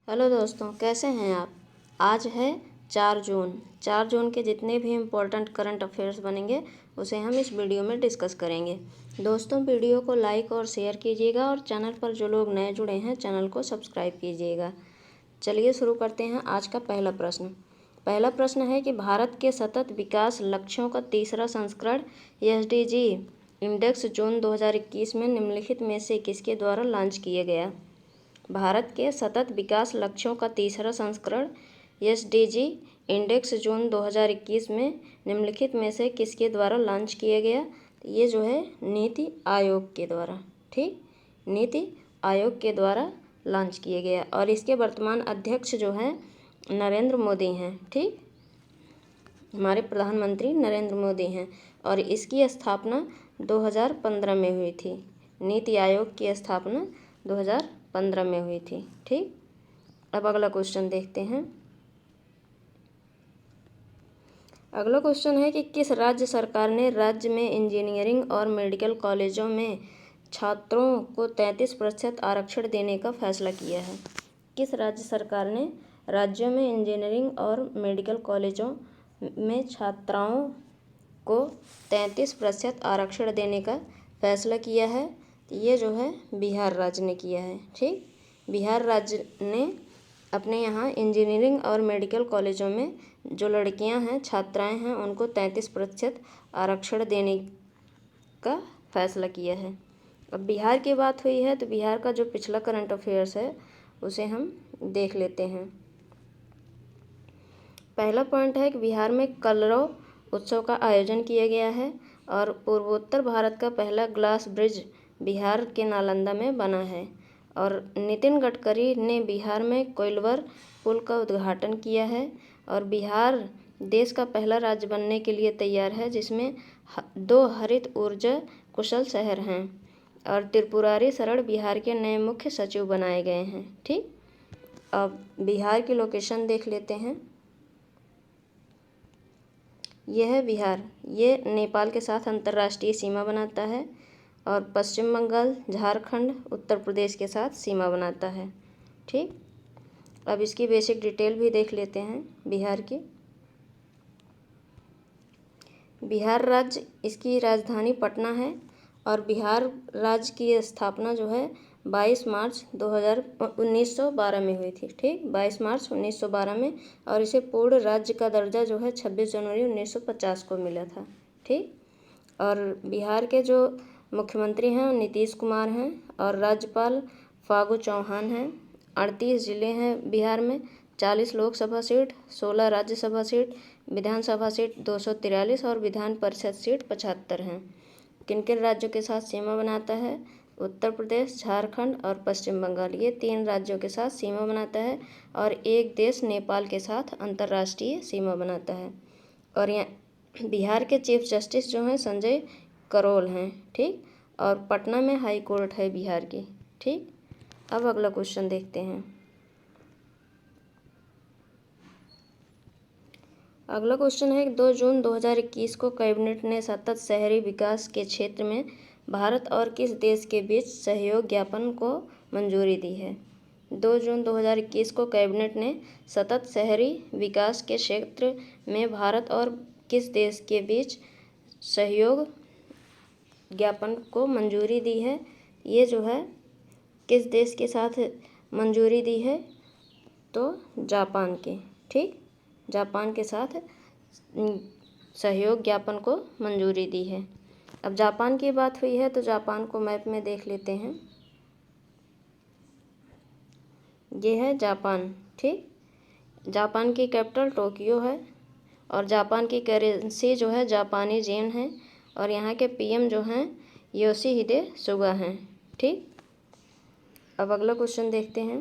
Hello दोस्तों, कैसे हैं आप। आज है 4 जून। 4 जून के जितने भी इम्पोर्टेंट करंट अफेयर्स बनेंगे उसे हम इस वीडियो में डिस्कस करेंगे। दोस्तों, वीडियो को लाइक और शेयर कीजिएगा और चैनल पर जो लोग नए जुड़े हैं चैनल को सब्सक्राइब कीजिएगा। चलिए शुरू करते हैं आज का पहला प्रश्न। पहला प्रश्न है कि भारत के सतत विकास लक्ष्यों का तीसरा संस्करण SDG इंडेक्स जून 2021 में निम्नलिखित में से किसके द्वारा लॉन्च किया गया। भारत के सतत विकास लक्ष्यों का तीसरा संस्करण SDG इंडेक्स जून 2021 में निम्नलिखित में से किसके द्वारा लॉन्च किया गया। ये जो है नीति आयोग के द्वारा, ठीक, नीति आयोग के द्वारा लॉन्च किया गया और इसके वर्तमान अध्यक्ष जो हैं नरेंद्र मोदी हैं, ठीक, हमारे प्रधानमंत्री नरेंद्र मोदी हैं और इसकी स्थापना 2015 में हुई थी। नीति आयोग की स्थापना 2015 में हुई थी, ठीक। अब अगला क्वेश्चन देखते हैं। अगला क्वेश्चन है कि किस राज्य सरकार ने राज्य में इंजीनियरिंग और मेडिकल कॉलेजों में छात्रों को 33% आरक्षण देने का फैसला किया है। किस राज्य सरकार ने राज्यों में इंजीनियरिंग और मेडिकल कॉलेजों में छात्राओं को 33% आरक्षण देने का फैसला किया है। ये जो है बिहार राज्य ने किया है, ठीक। बिहार राज्य ने अपने यहाँ इंजीनियरिंग और मेडिकल कॉलेजों में जो लड़कियां हैं, छात्राएं हैं, उनको 33% आरक्षण देने का फैसला किया है। अब बिहार की बात हुई है तो बिहार का जो पिछला करंट अफेयर्स है उसे हम देख लेते हैं। पहला पॉइंट है कि बिहार में कलरव उत्सव का आयोजन किया गया है और पूर्वोत्तर भारत का पहला ग्लास ब्रिज बिहार के नालंदा में बना है और नितिन गडकरी ने बिहार में कोइलवर पुल का उद्घाटन किया है और बिहार देश का पहला राज्य बनने के लिए तैयार है जिसमें 2 हरित ऊर्जा कुशल शहर हैं और त्रिपुरारी शरण बिहार के नए मुख्य सचिव बनाए गए हैं, ठीक। अब बिहार की लोकेशन देख लेते हैं। यह है बिहार, ये नेपाल के साथ अंतर्राष्ट्रीय सीमा बनाता है और पश्चिम बंगाल, झारखंड, उत्तर प्रदेश के साथ सीमा बनाता है, ठीक। अब इसकी बेसिक डिटेल भी देख लेते हैं बिहार की। बिहार राज्य, इसकी राजधानी पटना है और बिहार राज्य की स्थापना जो है 22 मार्च 1912 में हुई थी, ठीक, 22 मार्च 1912 में और इसे पूर्ण राज्य का दर्जा जो है 26 जनवरी 1950 को मिला था, ठीक। और बिहार के जो मुख्यमंत्री हैं नीतीश कुमार हैं और राज्यपाल फागू चौहान हैं। 38 ज़िले हैं बिहार में, 40 लोकसभा सीट, 16 राज्यसभा सीट, विधानसभा सीट 243 और विधान परिषद सीट 75 हैं। किन किन राज्यों के साथ सीमा बनाता है। उत्तर प्रदेश, झारखंड और पश्चिम बंगाल, ये 3 राज्यों के साथ सीमा बनाता है और एक देश नेपाल के साथ अंतर्राष्ट्रीय सीमा बनाता है। और यहाँ बिहार के चीफ जस्टिस जो हैं संजय करोल हैं, ठीक, और पटना में हाई कोर्ट है बिहार की, ठीक। अब अगला क्वेश्चन देखते हैं। अगला क्वेश्चन है कि 2 जून 2021 को कैबिनेट ने सतत शहरी विकास के क्षेत्र में भारत और किस देश के बीच सहयोग ज्ञापन को मंजूरी दी है। 2 जून 2021 को कैबिनेट ने सतत शहरी विकास के क्षेत्र में भारत और किस देश के बीच सहयोग ज्ञापन को मंजूरी दी है। ये जो है किस देश के साथ मंजूरी दी है, तो जापान के, ठीक, जापान के साथ सहयोग ज्ञापन को मंजूरी दी है। अब जापान की बात हुई है तो जापान को मैप में देख लेते हैं। ये है जापान, ठीक। जापान की कैपिटल टोक्यो है और जापान की करेंसी जो है जापानी येन है और यहाँ के PM जो हैं योशिहिदे सुगा हैं, ठीक। अब अगला क्वेश्चन देखते हैं।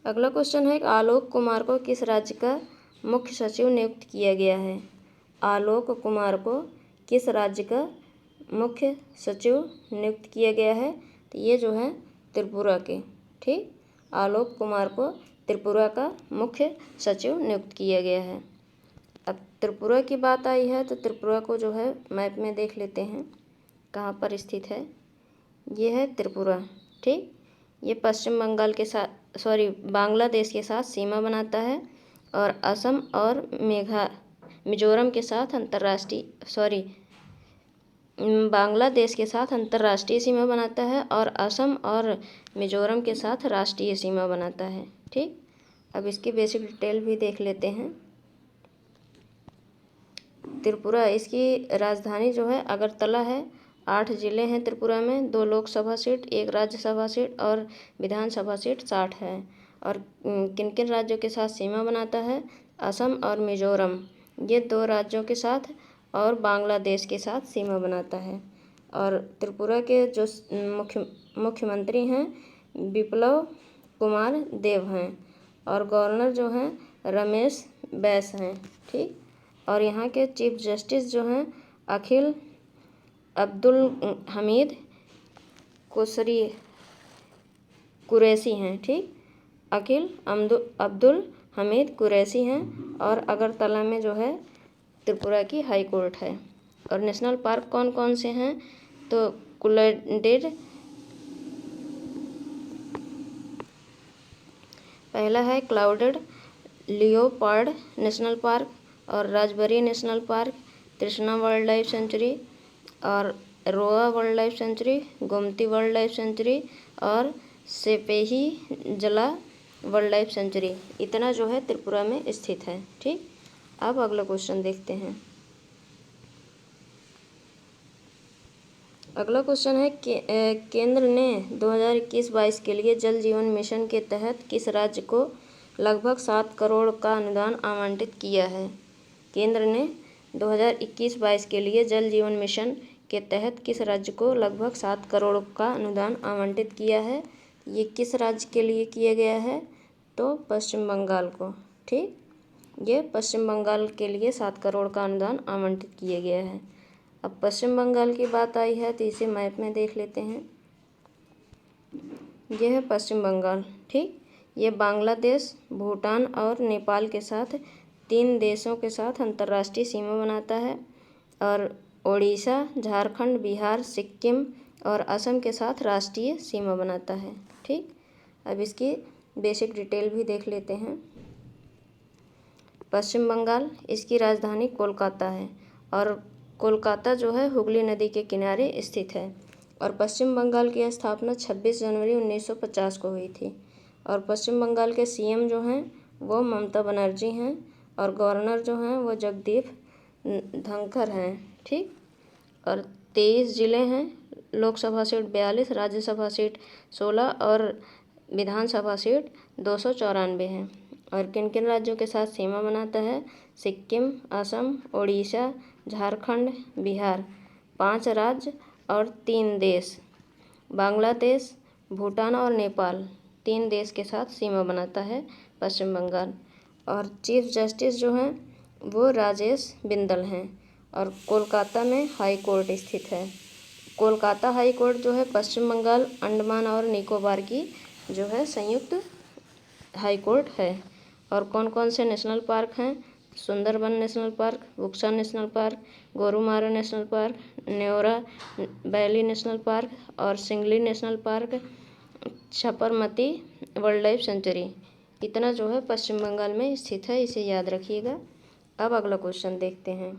अगला क्वेश्चन है कि आलोक कुमार को किस राज्य का मुख्य सचिव नियुक्त किया गया है। आलोक कुमार को किस राज्य का मुख्य सचिव नियुक्त किया गया है, तो ये जो है त्रिपुरा के, ठीक। आलोक कुमार को त्रिपुरा का मुख्य सचिव नियुक्त किया गया है। अब त्रिपुरा की बात आई है तो त्रिपुरा को जो है मैप में देख लेते हैं कहाँ पर स्थित है। ये है त्रिपुरा, ठीक। ये पश्चिम बंगाल के साथ बांग्लादेश के साथ सीमा बनाता है और असम और मिजोरम के साथ बांग्लादेश के साथ अंतर्राष्ट्रीय सीमा बनाता है और असम और मिजोरम के साथ राष्ट्रीय सीमा बनाता है। ठीक, अब इसकी बेसिक डिटेल भी देख लेते हैं। त्रिपुरा, इसकी राजधानी जो है अगरतला है। 8 जिले हैं त्रिपुरा में, 2 लोकसभा सीट, 1 राज्यसभा सीट और विधानसभा सीट 60 है। और किन किन राज्यों के साथ सीमा बनाता है? असम और मिजोरम, ये 2 राज्यों के साथ और बांग्लादेश के साथ सीमा बनाता है। और त्रिपुरा के जो मुख्यमंत्री हैं बिप्लब कुमार देव हैं और गवर्नर जो हैं रमेश बैस हैं। ठीक, और यहाँ के चीफ जस्टिस जो हैं अखिल अब्दुल हमीद कुरैशी हैं। ठीक, अखिल अब्दुल हमीद कुरैशी हैं। और अगरतला में जो है त्रिपुरा की हाई कोर्ट है। और नेशनल पार्क कौन कौन से हैं? तो क्लूडेड, पहला है क्लाउडेड लियोपार्ड नेशनल पार्क और राजबरी नेशनल पार्क, तृष्णा वाइल्ड लाइफ सेंचुरी और रोआ wild life sanctuary, Gomti wild life sanctuary और सेपेही जला वाइल्ड लाइफ सेंचुरी। इतना जो है त्रिपुरा में स्थित है। ठीक, अब अगला क्वेश्चन देखते हैं। अगला क्वेश्चन है केंद्र ने 2021-22 के लिए जल जीवन मिशन के तहत किस राज्य को लगभग 7 करोड़ का अनुदान आवंटित किया है? केंद्र ने 2021-22 के लिए जल जीवन मिशन के तहत किस राज्य को लगभग 7 करोड़ का अनुदान आवंटित किया है? ये किस राज्य के लिए किया गया है? तो पश्चिम बंगाल को। ठीक, ये पश्चिम बंगाल के लिए 7 करोड़ का अनुदान आवंटित किया गया है। अब पश्चिम बंगाल की बात आई है तो इसे मैप में देख लेते हैं। यह है पश्चिम बंगाल। ठीक, ये बांग्लादेश, भूटान और नेपाल के साथ 3 देशों के साथ अंतर्राष्ट्रीय सीमा बनाता है और ओडिशा, झारखंड, बिहार, सिक्किम और असम के साथ राष्ट्रीय सीमा बनाता है। ठीक, अब इसकी बेसिक डिटेल भी देख लेते हैं। पश्चिम बंगाल, इसकी राजधानी कोलकाता है और कोलकाता जो है हुगली नदी के किनारे स्थित है। और पश्चिम बंगाल की स्थापना 26 जनवरी 1950 को हुई थी। और पश्चिम बंगाल के सीएम जो हैं वो ममता बनर्जी हैं और गवर्नर जो हैं वो जगदीप धनखड़ हैं। ठीक, और 23 ज़िले हैं, लोकसभा सीट 42, राज्यसभा सीट 16 और विधानसभा सीट 294 हैं। और किन किन राज्यों के साथ सीमा बनाता है? सिक्किम, असम, ओडिशा, झारखंड, बिहार, 5 राज्य और 3 देश, बांग्लादेश, भूटान और नेपाल, 3 देश के साथ सीमा बनाता है पश्चिम बंगाल। और चीफ जस्टिस जो हैं वो राजेश बिंदल हैं और कोलकाता में हाई कोर्ट स्थित है। कोलकाता हाई कोर्ट जो है पश्चिम बंगाल, अंडमान और निकोबार की जो है संयुक्त हाई कोर्ट है। और कौन कौन से नेशनल पार्क हैं? Sundarban national park, Buxa national park, Gorumara national park, Neora valley national park और Singalila national park, Chapramari wildlife sanctuary. इतना जो है पश्चिम बंगाल में स्थित है, इसे याद रखिएगा। अब अगला क्वेश्चन देखते हैं।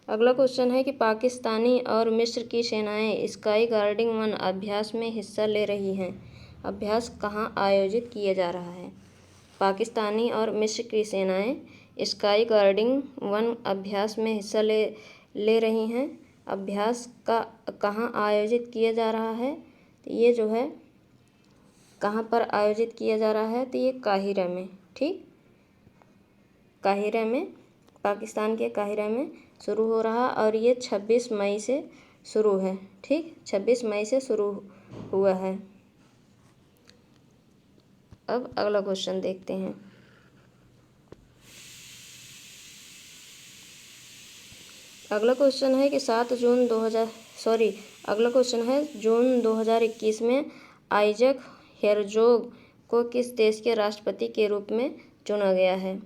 अगला क्वेश्चन है कि पाकिस्तानी और मिस्र की सेनाएं स्काई गार्डिंग 1 अभ्यास में हिस्सा ले रही हैं। अभ्यास कहाँ आयोजित किया जा रहा है? पाकिस्तानी और मिस्र की सेनाएं स्काई गार्डिंग 1 अभ्यास में हिस्सा ले रही हैं। अभ्यास का कहाँ आयोजित किया जा रहा है? तो ये जो है कहाँ पर आयोजित किया जा रहा है? तो ये काहिरा में। ठीक, काहिरा में, पाकिस्तान के काहिरा में शुरू हो रहा और ये 26 मई से शुरू है। ठीक, 26 मई से शुरू हुआ है। अब अगला क्वेश्चन देखते हैं। अगला क्वेश्चन है कि अगला क्वेश्चन है जून 2021 में आइजक हेरजोग को किस देश के राष्ट्रपति के रूप में चुना गया है?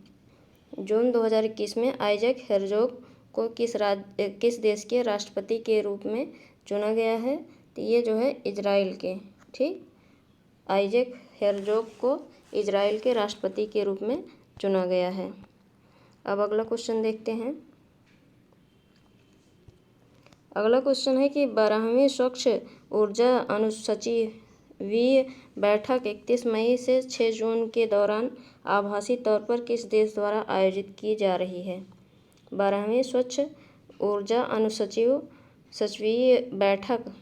जून 2021 में आइजक हेरजोग को किस देश के राष्ट्रपति के रूप में चुना गया है? तो ये जो है इजराइल के, ठीक, आइजैक हेरजोग को इजराइल के राष्ट्रपति के रूप में चुना गया है। अब अगला क्वेश्चन देखते हैं। अगला क्वेश्चन है कि 12वीं स्वच्छ ऊर्जा अनुसचिवीय बैठक 31 मई से 6 जून के दौरान आभासी तौर पर किस देश द्वारा आयोजित की जा रही है? 12वीं स्वच्छ ऊर्जा सचिवीय बैठक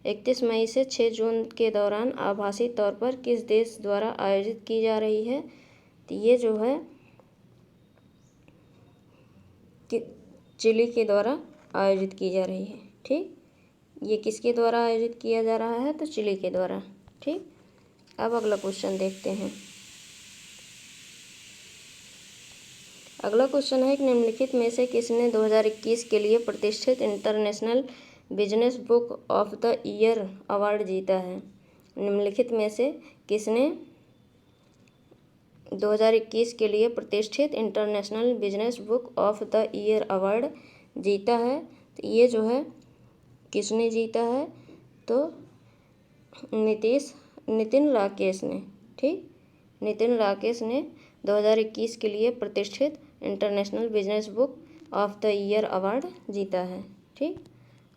31 मई से 6 जून के दौरान आभासी तौर पर किस देश द्वारा आयोजित की जा रही है? तो ये जो है चिली के द्वारा आयोजित की जा रही है, ठीक। ये किसके द्वारा आयोजित किया जा रहा है? तो चिली के द्वारा, ठीक। अब अगला क्वेश्चन देखते हैं। अगला क्वेश्चन है कि निम्नलिखित में से किसने 2021 के लिए प्रतिष्ठित international business book of the year award जीता है? निम्नलिखित में से किसने 2021 के लिए प्रतिष्ठित international business book of the year award जीता है? तो ये जो है किसने जीता है? तो नितिन राकेश ने, ठीक, नितिन राकेश ने 2021 के लिए प्रतिष्ठित international business book of the year award जीता है, ठीक।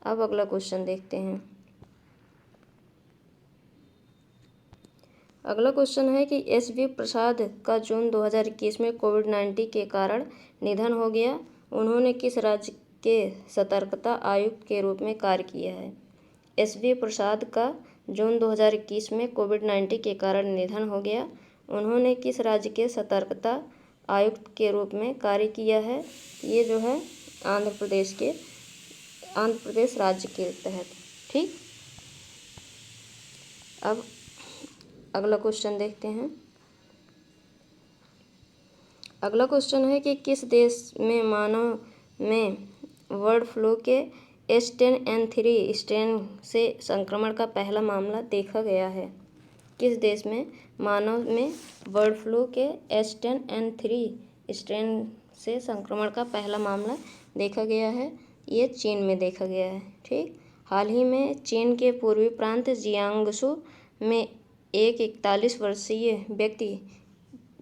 अब अगला क्वेश्चन देखते हैं। अगला क्वेश्चन है कि SV प्रसाद का जून 2021 में कोविड-19 के कारण निधन हो गया। उन्होंने किस राज्य के सतर्कता आयुक्त के रूप में कार्य किया है? SV प्रसाद का जून 2021 में कोविड-19 के कारण निधन हो गया। उन्होंने किस राज्य के सतर्कता आयुक्त के रूप में कार्य किया है? ये जो है आंध्र प्रदेश राज्य के तहत, ठीक। अब अगला क्वेश्चन देखते हैं। अगला क्वेश्चन है कि किस देश में मानव में बर्ड फ्लू के H10N3 स्ट्रेन से संक्रमण का पहला मामला देखा गया है? किस देश में मानव में बर्ड फ्लू के H10N3 स्ट्रेन से संक्रमण का पहला मामला देखा गया है? ये चीन में देखा गया है, ठीक। हाल ही में चीन के पूर्वी प्रांत जियांगसू में एक 41 वर्षीय व्यक्ति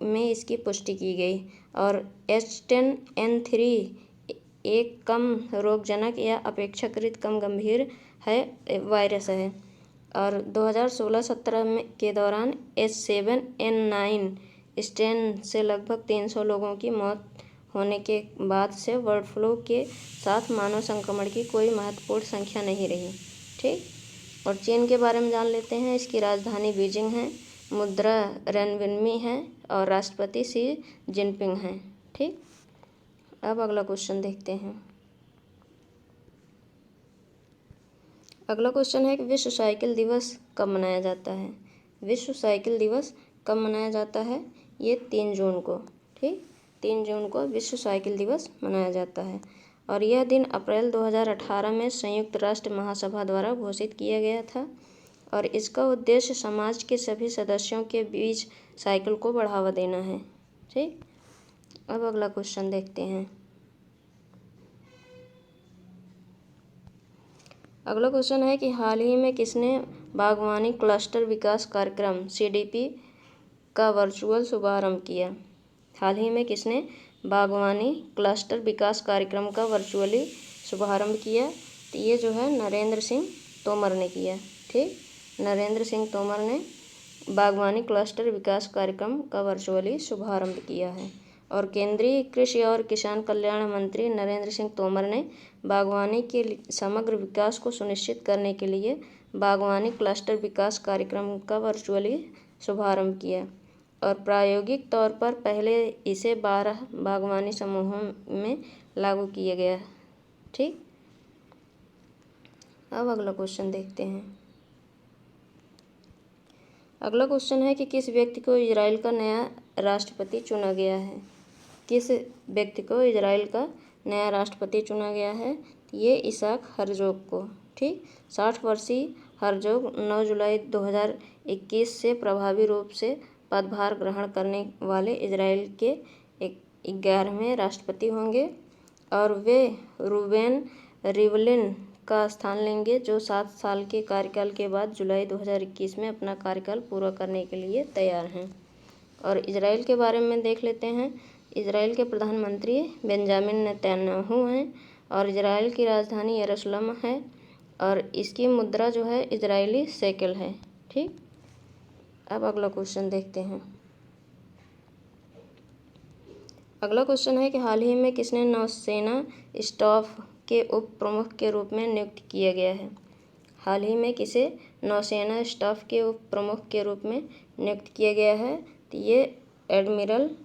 में इसकी पुष्टि की गई और H10N3 एक कम रोगजनक या अपेक्षाकृत कम गंभीर है वायरस है और 2016-17 के दौरान H7N9 स्ट्रेन से लगभग 300 लोगों की मौत होने के बाद से बर्ड फ्लू के साथ मानव संक्रमण की कोई महत्वपूर्ण संख्या नहीं रही, ठीक। और चीन के बारे में जान लेते हैं। इसकी राजधानी बीजिंग है, मुद्रा रेनमिनमी है और राष्ट्रपति शी जिनपिंग हैं, ठीक। अब अगला क्वेश्चन देखते हैं। अगला क्वेश्चन है कि विश्व साइकिल दिवस कब मनाया जाता है? विश्व साइकिल दिवस कब मनाया जाता है? ये 3 जून को, ठीक, 3 जून को विश्व साइकिल दिवस मनाया जाता है और यह दिन अप्रैल 2018 में संयुक्त राष्ट्र महासभा द्वारा घोषित किया गया था और इसका उद्देश्य समाज के सभी सदस्यों के बीच साइकिल को बढ़ावा देना है, ठीक। अब अगला क्वेश्चन देखते हैं। अगला क्वेश्चन है कि हाल ही में किसने बागवानी क्लस्टर विकास कार्यक्रम CDP का वर्चुअल शुभारंभ किया? हाल ही में किसने बागवानी क्लस्टर विकास कार्यक्रम का वर्चुअली शुभारंभ किया? तो ये जो है नरेंद्र सिंह तोमर ने किया, ठीक। नरेंद्र सिंह तोमर ने बागवानी क्लस्टर विकास कार्यक्रम का वर्चुअली शुभारंभ किया है और केंद्रीय कृषि और किसान कल्याण मंत्री नरेंद्र सिंह तोमर ने बागवानी के समग्र विकास को सुनिश्चित करने के लिए बागवानी क्लस्टर विकास कार्यक्रम का वर्चुअली शुभारंभ किया और प्रायोगिक तौर पर पहले इसे 12 बागवानी समूहों में लागू किया गया, ठीक। अब अगला क्वेश्चन देखते हैं। अगला क्वेश्चन है कि किस व्यक्ति को इजराइल का नया राष्ट्रपति चुना गया है? किस व्यक्ति को इजराइल का नया राष्ट्रपति चुना गया है? ये इसाक हर्जोग को, ठीक। 60 वर्षीय हर्जोग 9 जुलाई 2021 से प्रभावी रूप से पदभार ग्रहण करने वाले इजराइल के 11वें राष्ट्रपति होंगे और वे रूबेन रिवलिन का स्थान लेंगे, जो 7 साल के कार्यकाल के बाद जुलाई 2021 में अपना कार्यकाल पूरा करने के लिए तैयार हैं। और इजराइल के बारे में देख लेते हैं। इजराइल के प्रधानमंत्री बेंजामिन नेतन्याहू हैं और इजराइल की राजधानी यरूशलेम है और इसकी मुद्रा जो है इजरायली शेकेल है। ठीक, अब अगला क्वेश्चन देखते हैं। अगला क्वेश्चन है कि हाल ही में किसने नौसेना स्टाफ के उप प्रमुख के रूप में नियुक्त किया गया है। हाल ही में किसे नौसेना स्टाफ के उप प्रमुख के रूप में नियुक्त किया गया है, तो ये एडमिरल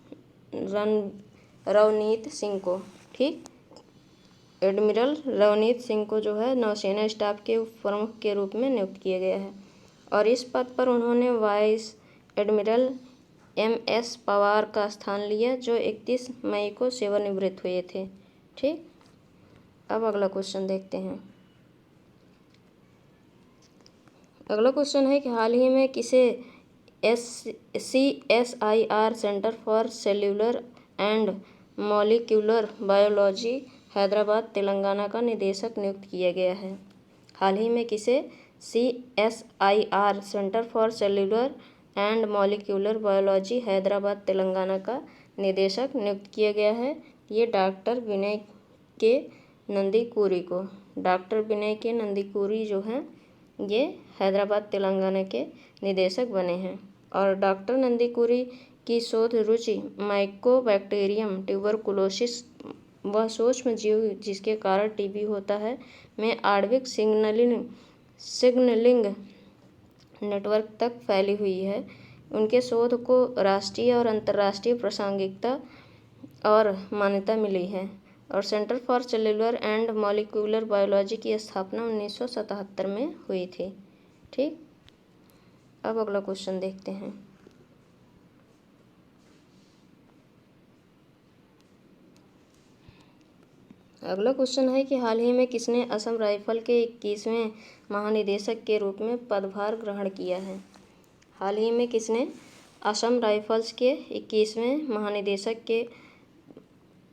रवनीत सिंह को। ठीक, एडमिरल रवनीत सिंह को जो है नौसेना स्टाफ के उप प्रमुख के रूप में नियुक्त किया गया है और इस पद पर उन्होंने वाइस एडमिरल MS पवार का स्थान लिया, जो 31 मई को सेवानिवृत्त हुए थे। ठीक, अब अगला क्वेश्चन देखते हैं। अगला क्वेश्चन है कि हाल ही में किसे CSIR centre for cellular and molecular biology Hyderabad Telangana का निदेशक नियुक्त किया गया है। हाल ही में किसे CSIR centre for cellular and molecular biology Hyderabad Telangana का निदेशक नियुक्त किया गया है। ये डॉक्टर विनय के नंदीकुरी को। डॉक्टर विनय के नंदीकुरी जो हैं ये हैदराबाद तेलंगाना के निदेशक बने हैं और डॉक्टर नंदीकुरी की शोध रुचि माइकोबैक्टीरियम ट्यूबरकुलोसिस वह सूक्ष्म जीव जिसके कारण TB होता है में आणविक सिग्नलिंग नेटवर्क तक फैली हुई है। उनके शोध को राष्ट्रीय और अंतर्राष्ट्रीय प्रासंगिकता और मान्यता मिली है और centre for cellular and molecular biology की स्थापना 1977 में हुई थी। ठीक, अब अगला क्वेश्चन देखते हैं। अगला क्वेश्चन है कि हाल ही में किसने असम राइफल के 21वें महानिदेशक के रूप में पदभार ग्रहण किया है। हाल ही में किसने असम राइफल्स के 21वें महानिदेशक के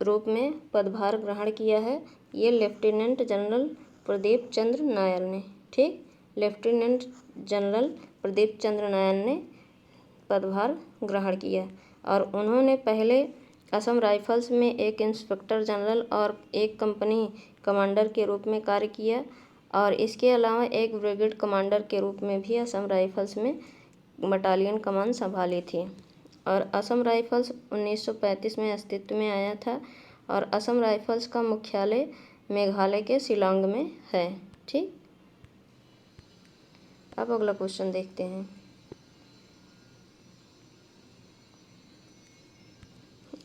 रूप में पदभार ग्रहण किया है। ये लेफ्टिनेंट जनरल प्रदीप चंद्र नायर ने। ठीक, लेफ्टिनेंट जनरल प्रदीप चंद्र नायर ने पदभार ग्रहण किया और उन्होंने पहले असम राइफल्स में एक इंस्पेक्टर जनरल और एक कंपनी कमांडर के रूप में कार्य किया और इसके अलावा एक ब्रिगेड कमांडर के रूप में भी असम राइफल्स में बटालियन कमान संभाली थी। और असम राइफल्स 1935 में अस्तित्व में आया था और असम राइफल्स का मुख्यालय मेघालय के शिलांग में है। ठीक, अब अगला क्वेश्चन देखते हैं।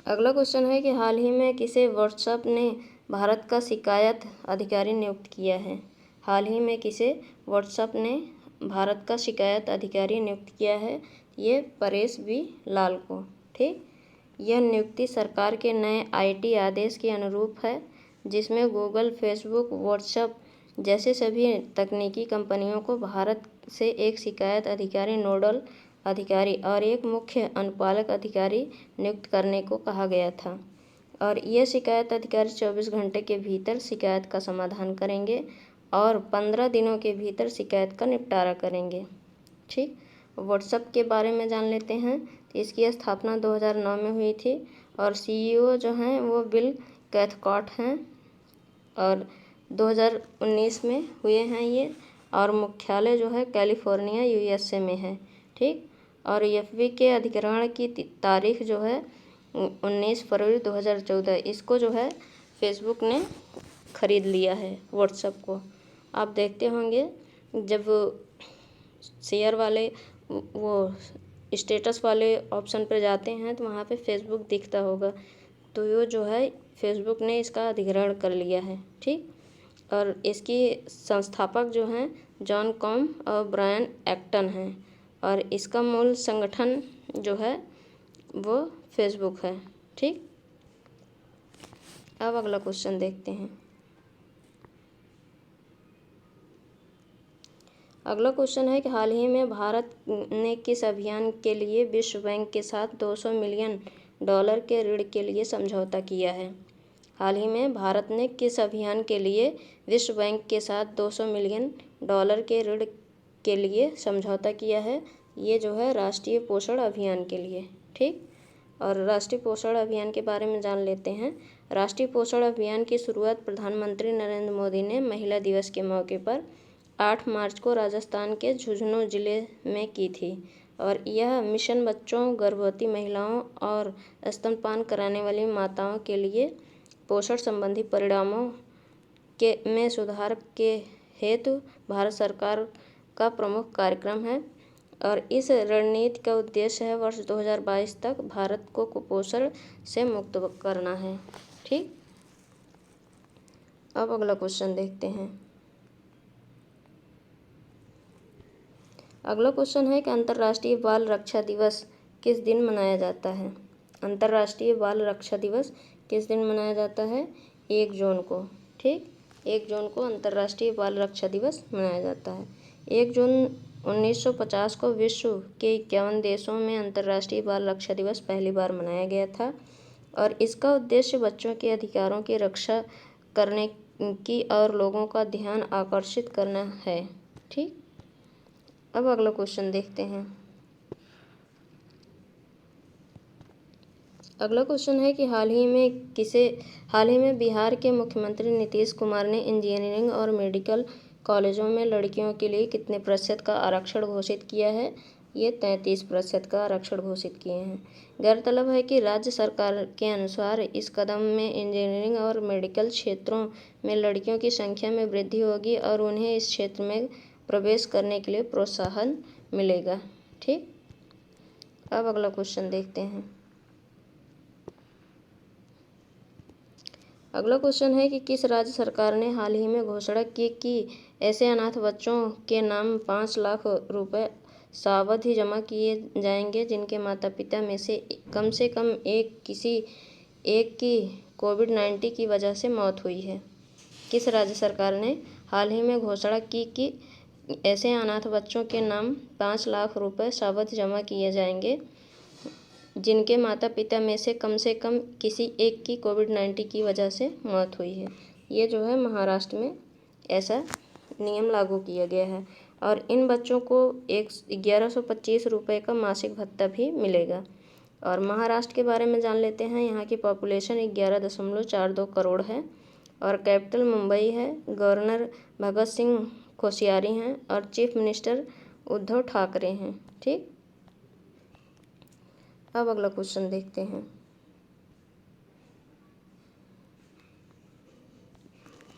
अगला क्वेश्चन है कि हाल ही में किसे व्हाट्सएप ने भारत का शिकायत अधिकारी नियुक्त किया है। हाल ही में किसे व्हाट्सएप ने भारत का शिकायत अधिकारी नियुक्त किया है। ये परेश बी लाल को। ठीक, यह नियुक्ति सरकार के नए IT आदेश के अनुरूप है जिसमें गूगल, फेसबुक, व्हाट्सएप जैसे सभी तकनीकी कंपनियों को भारत से एक शिकायत अधिकारी, नोडल अधिकारी और एक मुख्य अनुपालक अधिकारी नियुक्त करने को कहा गया था और ये शिकायत अधिकारी 24 घंटे के भीतर शिकायत का समाधान करेंगे और 15 दिनों के भीतर शिकायत का निपटारा करेंगे। ठीक, व्हाट्सएप के बारे में जान लेते हैं। तो इसकी स्थापना 2009 में हुई थी और CEO जो हैं वो बिल कैथकार्ट हैं और 2019 में हुए हैं ये और मुख्यालय जो है कैलिफोर्निया USA में है। ठीक, और FB के अधिग्रहण की तारीख जो है 19 फरवरी 2014। इसको जो है फेसबुक ने खरीद लिया है व्हाट्सएप को। आप देखते होंगे जब शेयर वाले वो स्टेटस वाले ऑप्शन पर जाते हैं तो वहाँ पे फेसबुक दिखता होगा, तो ये जो है फेसबुक ने इसका अधिग्रहण कर लिया है। ठीक, और इसकी संस्थापक जो हैं जॉन कॉम और ब्रायन एक्टन हैं और इसका मूल संगठन जो है वो फेसबुक है। ठीक, अब अगला क्वेश्चन देखते हैं। अगला क्वेश्चन है कि हाल ही में भारत ने किस अभियान के लिए विश्व बैंक के साथ $200 मिलियन के ऋण के लिए समझौता किया है। हाल ही में भारत ने किस अभियान के लिए विश्व बैंक के साथ $200 मिलियन के ऋण के लिए समझौता किया है? ये जो है राष्ट्रीय पोषण अभियान के लिए। ठीक, और राष्ट्रीय पोषण अभियान के बारे में जान लेते हैं। राष्ट्रीय पोषण अभियान की शुरुआत प्रधानमंत्री नरेंद्र मोदी ने महिला दिवस के मौके पर 8 मार्च को राजस्थान के झुंझुनू जिले में की थी और यह मिशन बच्चों, गर्भवती महिलाओं और स्तनपान कराने वाली माताओं के लिए पोषण संबंधी परिणामों में सुधार के हेतु भारत सरकार का प्रमुख कार्यक्रम है और इस रणनीति का उद्देश्य है वर्ष 2022 तक भारत को कुपोषण से मुक्त करना है। ठीक, अब अगला क्वेश्चन देखते हैं। अगला क्वेश्चन है कि अंतर्राष्ट्रीय बाल रक्षा दिवस किस दिन मनाया जाता है? अंतर्राष्ट्रीय बाल रक्षा दिवस किस दिन मनाया जाता है? 1 जून को। ठीक, 1 जून को अंतर्राष्ट्रीय बाल रक्षा दिवस मनाया जाता है। 1 जून 1950 को विश्व के 51 देशों में अंतर्राष्ट्रीय बाल रक्षा दिवस पहली बार मनाया गया था और इसका उद्देश्य बच्चों के अधिकारों की रक्षा करने की और लोगों का ध्यान आकर्षित करना है। ठीक, अब अगला क्वेश्चन देखते हैं। अगला क्वेश्चन है कि हाल ही में बिहार के मुख्यमंत्री नीतीश कुमार ने इंजीनियरिंग और मेडिकल कॉलेजों में लड़कियों के लिए कितने प्रतिशत का आरक्षण घोषित किया है? ये 33% का आरक्षण घोषित किए हैं। गौरतलब है कि राज्य सरकार के अनुसार इस कदम में इंजीनियरिंग और मेडिकल क्षेत्रों में लड़कियों की संख्या में वृद्धि होगी और उन्हें इस क्षेत्र में प्रवेश करने के लिए प्रोत्साहन मिलेगा। ठीक, अब अगला क्वेश्चन देखते हैं। अगला क्वेश्चन है कि किस राज्य सरकार ने हाल ही में घोषणा की कि ऐसे अनाथ बच्चों के नाम 5 लाख रुपए सावधि जमा किए जाएंगे जिनके माता पिता में से कम किसी एक की कोविड-19 की वजह से मौत हुई है? किस राज्य सरकार ने हाल ही में घोषणा की कि ऐसे अनाथ बच्चों के नाम 5 लाख रुपए सावधि जमा किए जाएंगे जिनके माता पिता में से कम किसी एक की कोविड-19 की वजह से मौत हुई है? ये जो है महाराष्ट्र में ऐसा नियम लागू किया गया है और इन बच्चों को 1125 रुपये का मासिक भत्ता भी मिलेगा। और महाराष्ट्र के बारे में जान लेते हैं। यहाँ की पॉपुलेशन 11.42 करोड़ है और कैपिटल मुंबई है। गवर्नर भगत सिंह कोश्यारी हैं और चीफ मिनिस्टर उद्धव ठाकरे हैं। ठीक, अब अगला क्वेश्चन देखते हैं।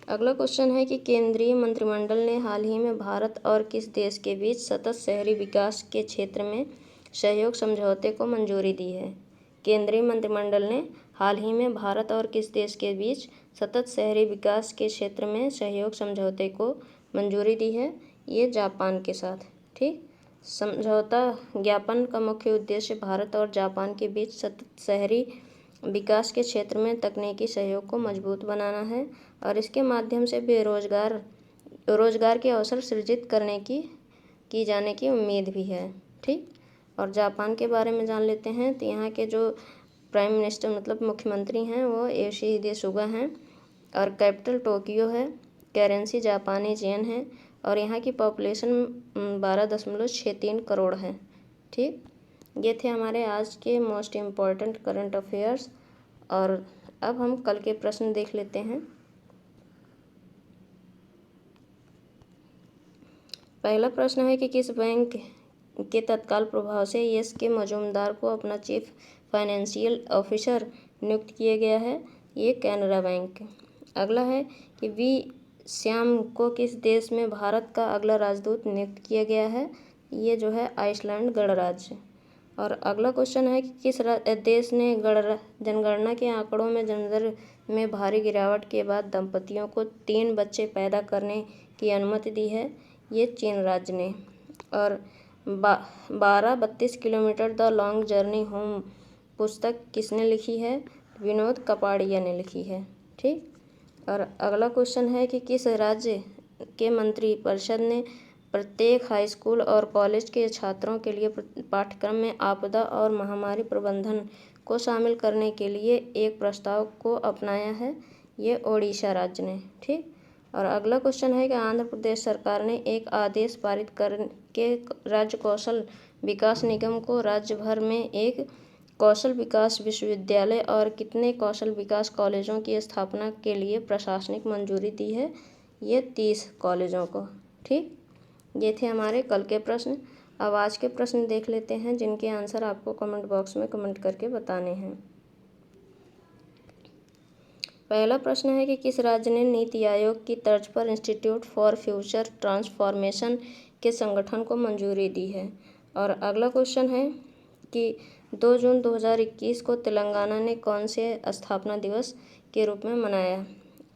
अगला क्वेश्चन है कि केंद्रीय मंत्रिमंडल ने हाल ही में भारत और किस देश के बीच सतत शहरी विकास के क्षेत्र में सहयोग समझौते को मंजूरी दी है? केंद्रीय मंत्रिमंडल ने हाल ही में भारत और किस देश के बीच सतत शहरी विकास के क्षेत्र में सहयोग समझौते को मंजूरी दी है? ये जापान के साथ। ठीक, समझौता ज्ञापन का मुख्य उद्देश्य भारत और जापान के बीच सतत शहरी विकास के क्षेत्र में तकनीकी सहयोग को मजबूत बनाना है और इसके माध्यम से रोजगार के अवसर सृजित करने की जाने की उम्मीद भी है। ठीक, और जापान के बारे में जान लेते हैं। तो यहाँ के जो प्राइम मिनिस्टर मतलब मुख्यमंत्री हैं वो योशिहिदे सुगा हैं और कैपिटल टोक्यो है। करेंसी जापानी येन है और यहाँ की पॉपुलेशन 12.63 करोड़ है। ठीक, ये थे हमारे आज के मोस्ट इम्पॉर्टेंट करंट अफेयर्स और अब हम कल के प्रश्न देख लेते हैं। पहला प्रश्न है कि किस बैंक के तत्काल प्रभाव से यस के मजूमदार को अपना चीफ फाइनेंशियल ऑफिसर नियुक्त किया गया है? ये कैनरा बैंक। अगला है कि वी श्याम को किस देश में भारत का अगला राजदूत नियुक्त किया गया है? ये जो है आइसलैंड गणराज्य। और अगला क्वेश्चन है कि किस देश ने जनगणना के आंकड़ों में जनदर में भारी गिरावट के बाद दंपतियों को 3 बच्चे पैदा करने की अनुमति दी है? ये चीन राज्य ने। और 12-32 kilometre the long journey home पुस्तक किसने लिखी है? विनोद कपाड़िया ने लिखी है। ठीक, और अगला क्वेश्चन है कि किस राज्य के मंत्री परिषद ने प्रत्येक हाई स्कूल और कॉलेज के छात्रों के लिए पाठ्यक्रम में आपदा और महामारी प्रबंधन को शामिल करने के लिए एक प्रस्ताव को अपनाया है? ये ओडिशा राज्य ने। ठीक। और अगला क्वेश्चन है कि आंध्र प्रदेश सरकार ने एक आदेश पारित करके राज्य कौशल विकास निगम को राज्य भर में एक कौशल विकास विश्वविद्यालय और कितने कौशल विकास कॉलेजों की स्थापना के लिए प्रशासनिक मंजूरी दी है? ये 30 कॉलेजों को। ठीक। ये थे हमारे कल के प्रश्न। अब आज के प्रश्न देख लेते हैं जिनके आंसर आपको कमेंट बॉक्स में कमेंट करके बताने हैं। पहला प्रश्न है कि किस राज्य ने नीति आयोग की तर्ज पर इंस्टीट्यूट फॉर फ्यूचर ट्रांसफॉर्मेशन के संगठन को मंजूरी दी है? और अगला क्वेश्चन है कि 2 जून 2021 को तेलंगाना ने कौन से स्थापना दिवस के रूप में मनाया?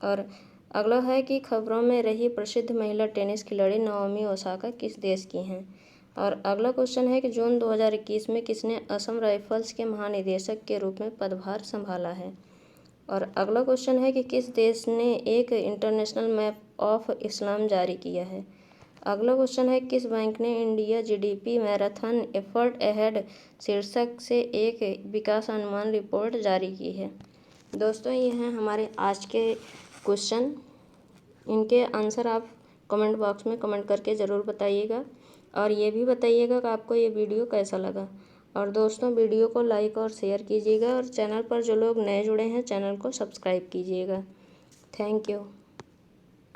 और अगला है कि खबरों में रही प्रसिद्ध महिला टेनिस खिलाड़ी नाओमी ओसाका किस देश की हैं? और अगला क्वेश्चन है कि जून 2021 में किसने असम राइफल्स के महानिदेशक के रूप में पदभार संभाला है? और अगला क्वेश्चन है कि किस देश ने एक इंटरनेशनल मैप ऑफ इस्लाम जारी किया है? अगला क्वेश्चन है किस बैंक ने India GDP marathon effort ahead शीर्षक से एक विकास अनुमान रिपोर्ट जारी की है? दोस्तों, ये हैं हमारे आज के क्वेश्चन। इनके आंसर आप कमेंट बॉक्स में कमेंट करके ज़रूर बताइएगा और ये भी बताइएगा कि आपको ये वीडियो कैसा लगा। और दोस्तों, वीडियो को लाइक और शेयर कीजिएगा और चैनल पर जो लोग नए जुड़े हैं चैनल को सब्सक्राइब कीजिएगा। Thank you.